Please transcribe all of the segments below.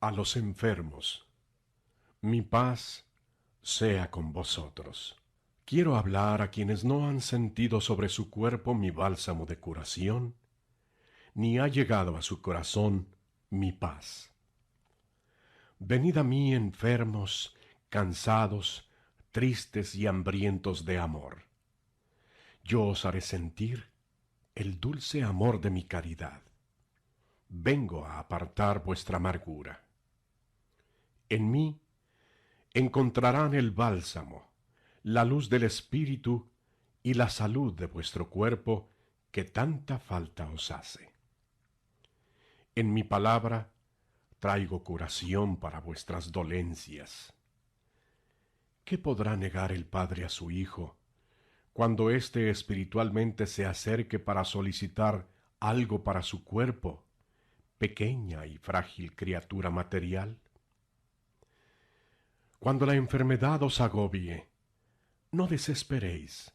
a los enfermos. Mi paz sea con vosotros. Quiero hablar a quienes no han sentido sobre su cuerpo mi bálsamo de curación, ni ha llegado a su corazón mi paz. Venid a mí enfermos, cansados, tristes y hambrientos de amor. Yo os haré sentir el dulce amor de mi caridad. Vengo a apartar vuestra amargura. En mí encontrarán el bálsamo, la luz del espíritu y la salud de vuestro cuerpo que tanta falta os hace. En mi palabra traigo curación para vuestras dolencias. ¿Qué podrá negar el Padre a su Hijo cuando éste espiritualmente se acerque para solicitar algo para su cuerpo, pequeña y frágil criatura material? Cuando la enfermedad os agobie, no desesperéis.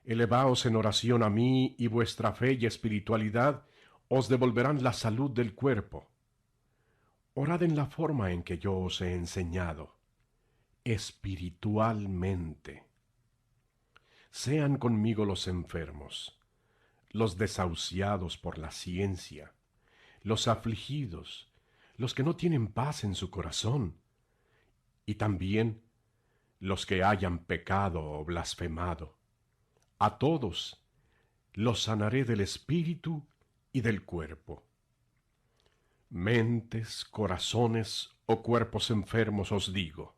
Elevaos en oración a mí y vuestra fe y espiritualidad os devolverán la salud del cuerpo. Orad en la forma en que yo os he enseñado, espiritualmente. Sean conmigo los enfermos, los desahuciados por la ciencia, los afligidos, los que no tienen paz en su corazón, y también los que hayan pecado o blasfemado. A todos los sanaré del espíritu y del cuerpo. Mentes, corazones o cuerpos enfermos os digo,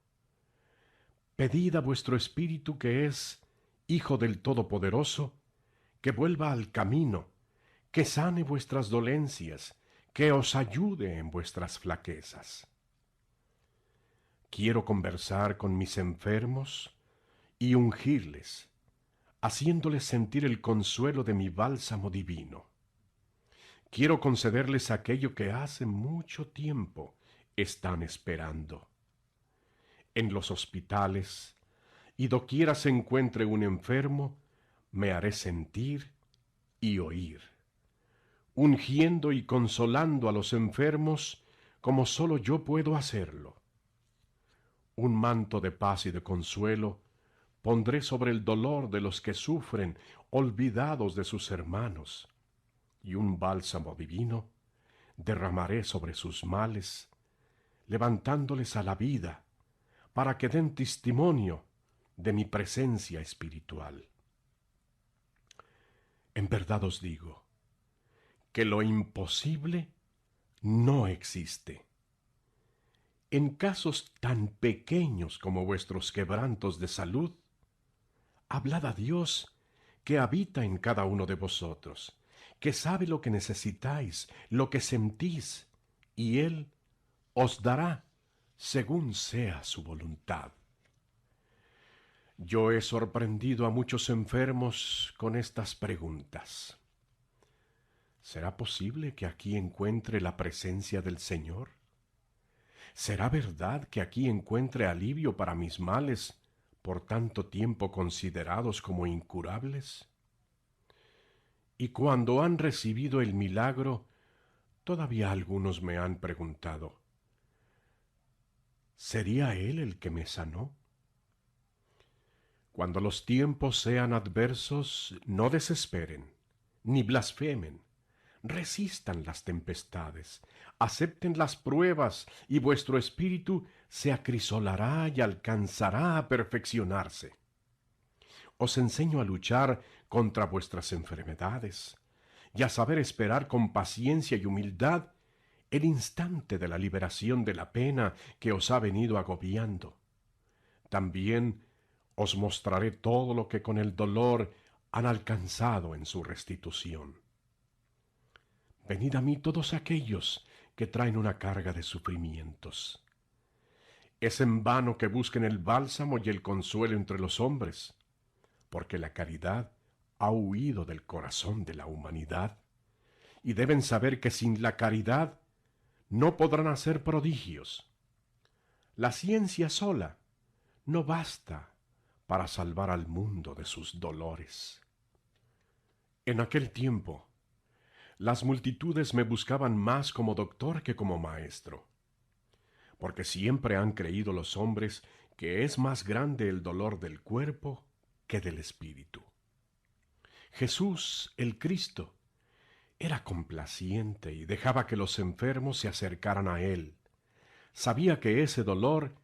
pedid a vuestro espíritu que es Hijo del Todopoderoso, que vuelva al camino, que sane vuestras dolencias, que os ayude en vuestras flaquezas. Quiero conversar con mis enfermos y ungirles, haciéndoles sentir el consuelo de mi bálsamo divino. Quiero concederles aquello que hace mucho tiempo están esperando. En los hospitales, y doquiera se encuentre un enfermo, me haré sentir y oír, ungiendo y consolando a los enfermos como sólo yo puedo hacerlo. Un manto de paz y de consuelo pondré sobre el dolor de los que sufren, olvidados de sus hermanos, y un bálsamo divino derramaré sobre sus males, levantándoles a la vida, para que den testimonio de mi presencia espiritual. En verdad os digo que lo imposible no existe. En casos tan pequeños como vuestros quebrantos de salud, hablad a Dios que habita en cada uno de vosotros, que sabe lo que necesitáis, lo que sentís, y Él os dará según sea su voluntad. Yo he sorprendido a muchos enfermos con estas preguntas. ¿Será posible que aquí encuentre la presencia del Señor? ¿Será verdad que aquí encuentre alivio para mis males, por tanto tiempo considerados como incurables? Y cuando han recibido el milagro, todavía algunos me han preguntado, ¿sería Él el que me sanó? Cuando los tiempos sean adversos, no desesperen, ni blasfemen. Resistan las tempestades, acepten las pruebas, y vuestro espíritu se acrisolará y alcanzará a perfeccionarse. Os enseño a luchar contra vuestras enfermedades, y a saber esperar con paciencia y humildad el instante de la liberación de la pena que os ha venido agobiando. También os mostraré todo lo que con el dolor han alcanzado en su restitución. Venid a mí todos aquellos que traen una carga de sufrimientos. Es en vano que busquen el bálsamo y el consuelo entre los hombres, porque la caridad ha huido del corazón de la humanidad, y deben saber que sin la caridad no podrán hacer prodigios. La ciencia sola no basta para salvar al mundo de sus dolores. En aquel tiempo, las multitudes me buscaban más como doctor que como maestro. porque siempre han creído los hombres que es más grande el dolor del cuerpo que del espíritu. Jesús, el Cristo, era complaciente y dejaba que los enfermos se acercaran a él. Sabía que ese dolor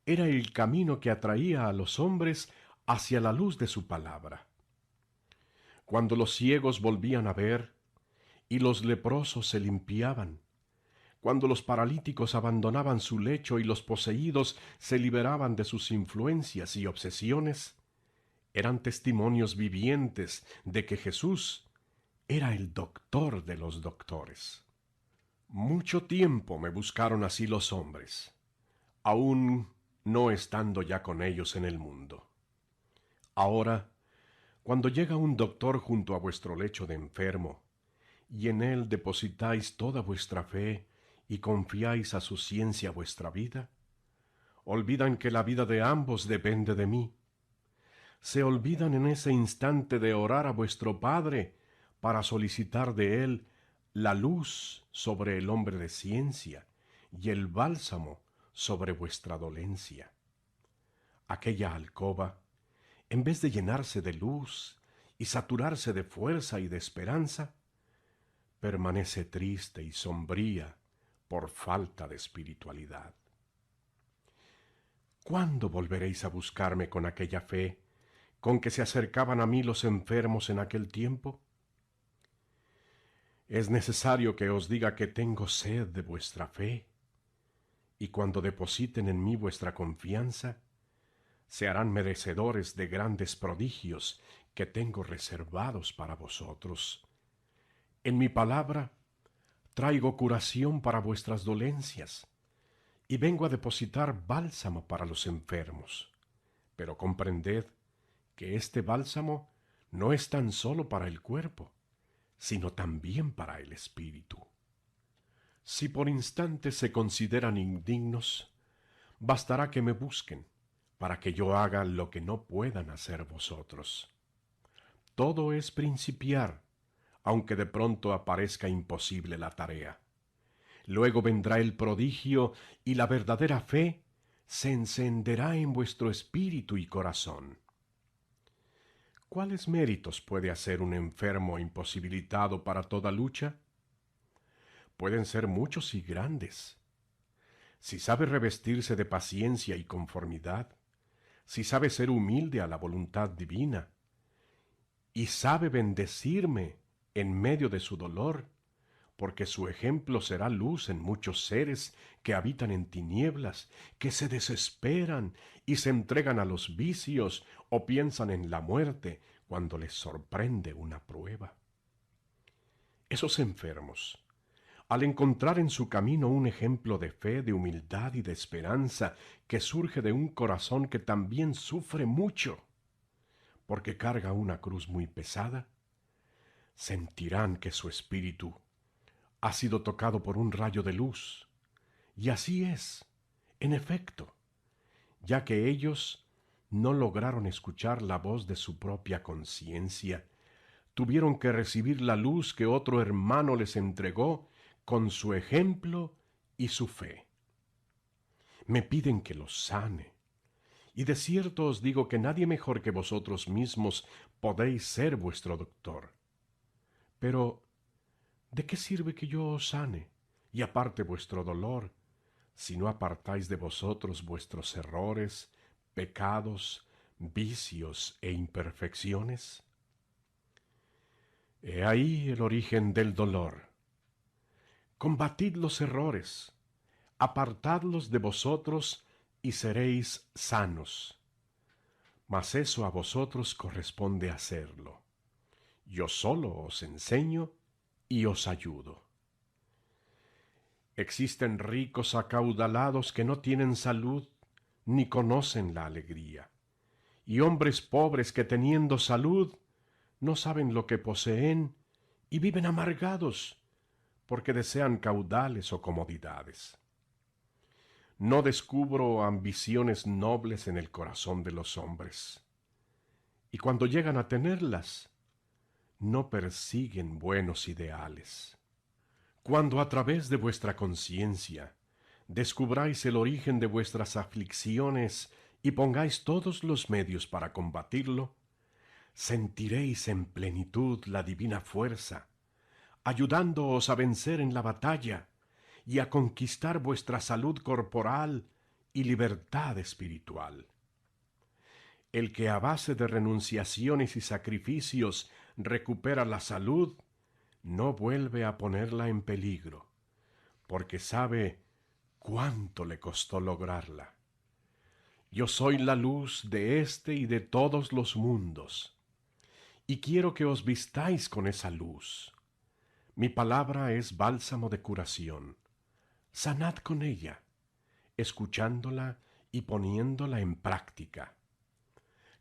era el camino que atraía a los hombres hacia la luz de su palabra. Cuando los ciegos volvían a ver y los leprosos se limpiaban, cuando los paralíticos abandonaban su lecho y los poseídos se liberaban de sus influencias y obsesiones, eran testimonios vivientes de que Jesús era el doctor de los doctores. Mucho tiempo me buscaron así los hombres, aún no estando ya con ellos en el mundo. Ahora, cuando llega un doctor junto a vuestro lecho de enfermo, y en él depositáis toda vuestra fe y confiáis a su ciencia vuestra vida, olvidan que la vida de ambos depende de mí. Se olvidan en ese instante de orar a vuestro Padre para solicitar de él la luz sobre el hombre de ciencia y el bálsamo sobre vuestra dolencia. Aquella alcoba, en vez de llenarse de luz y saturarse de fuerza y de esperanza, permanece triste y sombría por falta de espiritualidad. ¿Cuándo volveréis a buscarme con aquella fe con que se acercaban a mí los enfermos en aquel tiempo? Es necesario que os diga que tengo sed de vuestra fe, y cuando depositen en mí vuestra confianza, se harán merecedores de grandes prodigios que tengo reservados para vosotros. En mi palabra traigo curación para vuestras dolencias, y vengo a depositar bálsamo para los enfermos. Pero comprended que este bálsamo no es tan solo para el cuerpo, sino también para el espíritu. Si por instantes se consideran indignos, bastará que me busquen, para que yo haga lo que no puedan hacer vosotros. Todo es principiar, aunque de pronto aparezca imposible la tarea. Luego vendrá el prodigio y la verdadera fe se encenderá en vuestro espíritu y corazón. ¿Cuáles méritos puede hacer un enfermo imposibilitado para toda lucha? Pueden ser muchos y grandes. Si sabe revestirse de paciencia y conformidad, si sabe ser humilde a la voluntad divina, y sabe bendecirme en medio de su dolor, porque su ejemplo será luz en muchos seres que habitan en tinieblas, que se desesperan y se entregan a los vicios o piensan en la muerte cuando les sorprende una prueba. Esos enfermos, al encontrar en su camino un ejemplo de fe, de humildad y de esperanza que surge de un corazón que también sufre mucho, porque carga una cruz muy pesada, sentirán que su espíritu ha sido tocado por un rayo de luz. Y así es, en efecto, ya que ellos no lograron escuchar la voz de su propia conciencia, tuvieron que recibir la luz que otro hermano les entregó con su ejemplo y su fe. Me piden que los sane, y de cierto os digo que nadie mejor que vosotros mismos podéis ser vuestro doctor. Pero ¿de qué sirve que yo os sane y aparte vuestro dolor, si no apartáis de vosotros vuestros errores, pecados, vicios e imperfecciones? He ahí el origen del dolor. Combatid los errores, apartadlos de vosotros y seréis sanos. Mas eso a vosotros corresponde hacerlo. Yo solo os enseño y os ayudo. Existen ricos acaudalados que no tienen salud ni conocen la alegría, y hombres pobres que teniendo salud no saben lo que poseen y viven amargados porque desean caudales o comodidades. No descubro ambiciones nobles en el corazón de los hombres, y cuando llegan a tenerlas, no persiguen buenos ideales. Cuando a través de vuestra conciencia descubráis el origen de vuestras aflicciones y pongáis todos los medios para combatirlo, sentiréis en plenitud la divina fuerza, ayudándoos a vencer en la batalla y a conquistar vuestra salud corporal y libertad espiritual. El que a base de renunciaciones y sacrificios recupera la salud, no vuelve a ponerla en peligro, porque sabe cuánto le costó lograrla. Yo soy la luz de este y de todos los mundos, y quiero que os vistáis con esa luz. Mi palabra es bálsamo de curación. Sanad con ella, escuchándola y poniéndola en práctica.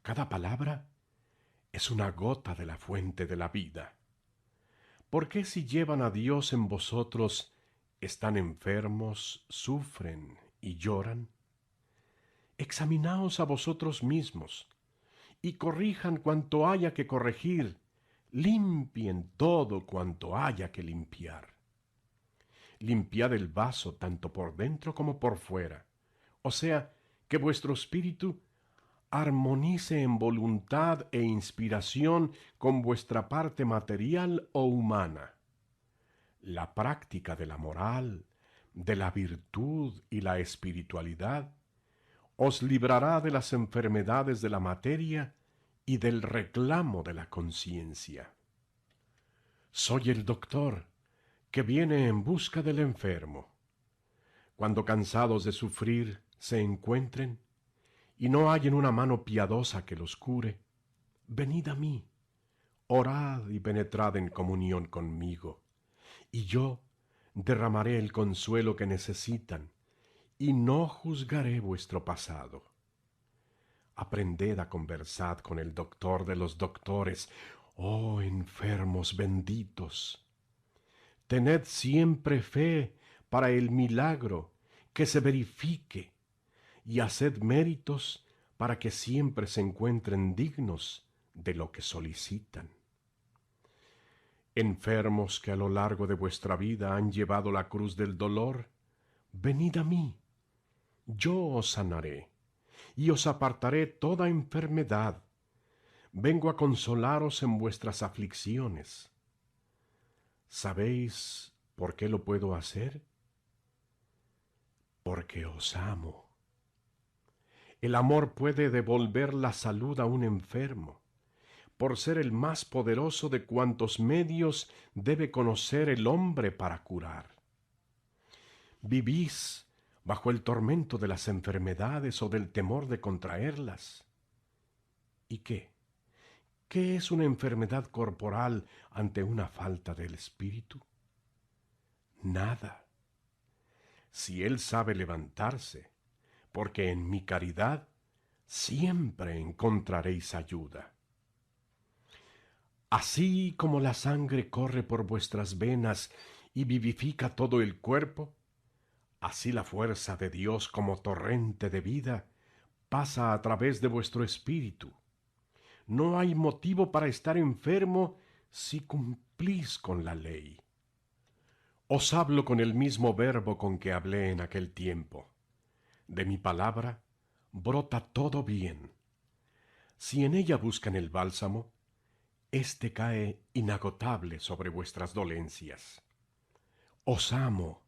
Cada palabra es una gota de la fuente de la vida. ¿Por qué si llevan a Dios en vosotros, están enfermos, sufren y lloran? Examinaos a vosotros mismos y corrijan cuanto haya que corregir, limpien todo cuanto haya que limpiar. Limpiad el vaso tanto por dentro como por fuera, o sea, que vuestro espíritu armonice en voluntad e inspiración con vuestra parte material o humana. La práctica de la moral, de la virtud y la espiritualidad os librará de las enfermedades de la materia y del reclamo de la conciencia. Soy el doctor que viene en busca del enfermo. Cuando cansados de sufrir se encuentren y no hallen una mano piadosa que los cure, venid a mí, orad y penetrad en comunión conmigo, y yo derramaré el consuelo que necesitan, y no juzgaré vuestro pasado. Aprended a conversar con el doctor de los doctores, oh enfermos benditos. Tened siempre fe para el milagro que se verifique, y haced méritos para que siempre se encuentren dignos de lo que solicitan. Enfermos que a lo largo de vuestra vida han llevado la cruz del dolor, venid a mí, yo os sanaré, y os apartaré toda enfermedad. Vengo a consolaros en vuestras aflicciones. ¿Sabéis por qué lo puedo hacer? Porque os amo. El amor puede devolver la salud a un enfermo, por ser el más poderoso de cuantos medios debe conocer el hombre para curar. Vivís bajo el tormento de las enfermedades o del temor de contraerlas. ¿Y qué? ¿Qué es una enfermedad corporal ante una falta del espíritu? Nada. Si él sabe levantarse, porque en mi caridad siempre encontraréis ayuda. Así como la sangre corre por vuestras venas y vivifica todo el cuerpo, así la fuerza de Dios como torrente de vida pasa a través de vuestro espíritu. No hay motivo para estar enfermo si cumplís con la ley. Os hablo con el mismo verbo con que hablé en aquel tiempo. De mi palabra brota todo bien. Si en ella buscan el bálsamo, éste cae inagotable sobre vuestras dolencias. Os amo,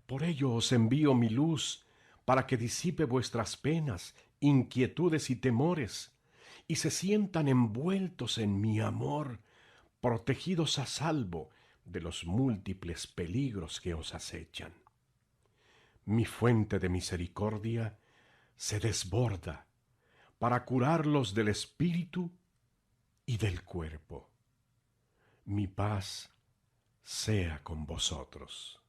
por ello os envío mi luz, para que disipe vuestras penas, inquietudes y temores, y se sientan envueltos en mi amor, protegidos a salvo de los múltiples peligros que os acechan. Mi fuente de misericordia se desborda para curarlos del espíritu y del cuerpo. Mi paz sea con vosotros.